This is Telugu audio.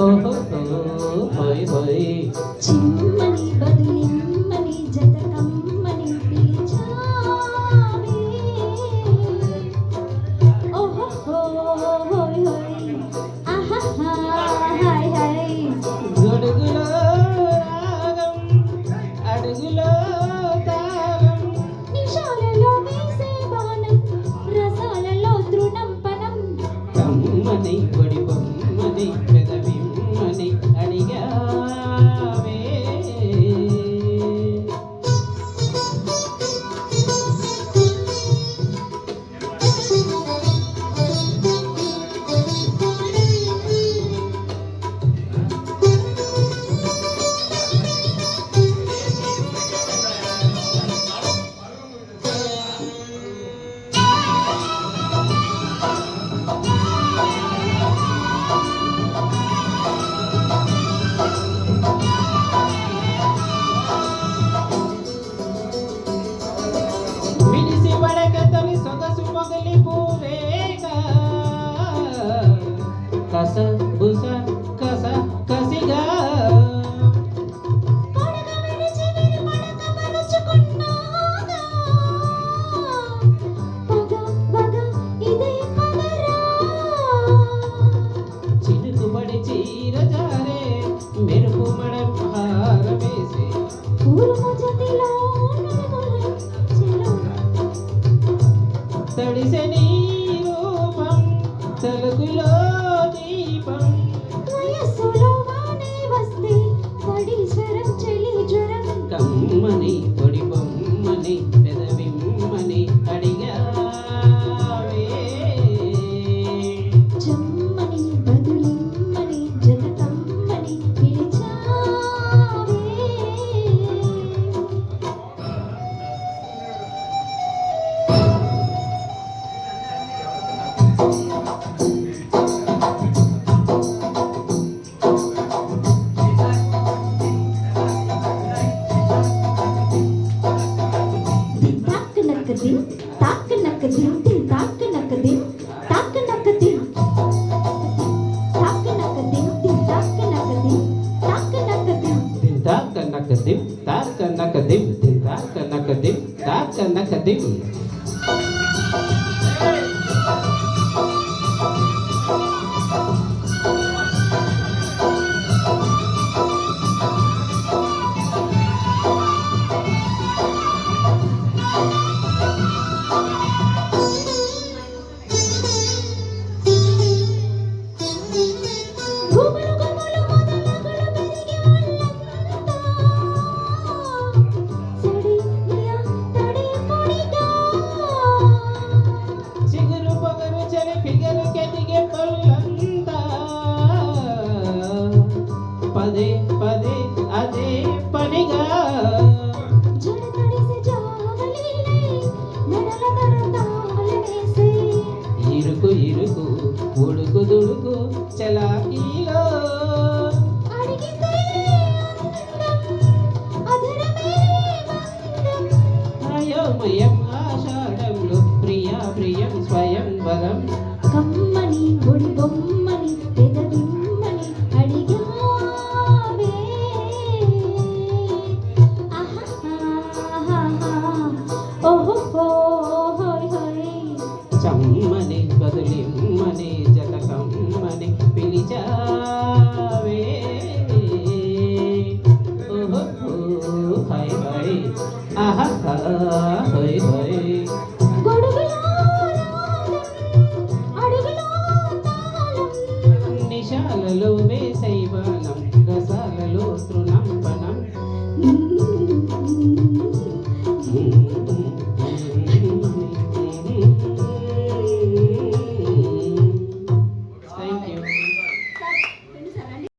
ఓహో హోయ్ హోయ్ చిమ్మని బదులిమ్మని జతకమ్మని పిలిచావే ఓహో హోయ్ హోయ్ ఆహాహా హాయ్ హాయ్ గొడుగులో రాగం అడుగులో తాళం నిషాలలో వేసే బాణం రసాలలో తృణం పనం కమ్మని పొడి బొమ్మని పెదవిమ్మని అడిగావే విడిసి పడకతని సొగసు మొగలి పూవేగా కస బుస కస కసిగా పడగ విడిచి విరి పడగ పరుచుకున్నాగా పగ పగ ఇదే పగరా చినుకుబడి చీర జారే మెరుపు మడ హారమేసే ఊరుము జతిలో నడుములై చెలో తడిసె నీ రూపం తలుగులో దీపం వయస్సులో వానే వస్తే పడి స్వరం చెలి జ్వరం కమ్మని పొడి బొమ్మని పెదవిమ్మని అడిగావే చెమ్మని బదులిమ్మని జతకమ్మని పిలిచావే తాక్ నక్ దిం తాక్ నక్ దిం దిం తాక్ నక్ దిం తాక్ నక్ దిం తాక్ నక్ దిం దిం తాక్ నక్ దిం తాక్ నక్ దిం తాక నకదిం తాక నకదిం తాక నకదిం తాక నకదిం గుబులు గుబులు మొదలగులు పెరిగి ఒళ్ళంతా సడిలియా తడి పొడిగా చిగురు పొగరు చెలి ఫిగరు కెదిగే పొల్లంతా పదే పదే అదే పనిగా జడ తడిసి జావలిలే మెడల దరతాలనేసే ఇరుకు ఇరుకు ఉడుకు దుడుకు చలాకీలో అడిగితే అందం అధరమే మందం అయోమయం ఆషాఢంలో ప్రియా ప్రియం స్వయం వరం కమ్మని ఒడి బొమ్మని పెదవిమ్మని అడిగావే ఆహాహా ఓహో హోయ్ హోయ్ చమ్మని బదులిమ్మని జతకమ్మని పిలిచావే ఓహో హై హై ఆహా హై హై గొడుగులో రాగం అడుగులో తాళం నిశాలలో వేసైవా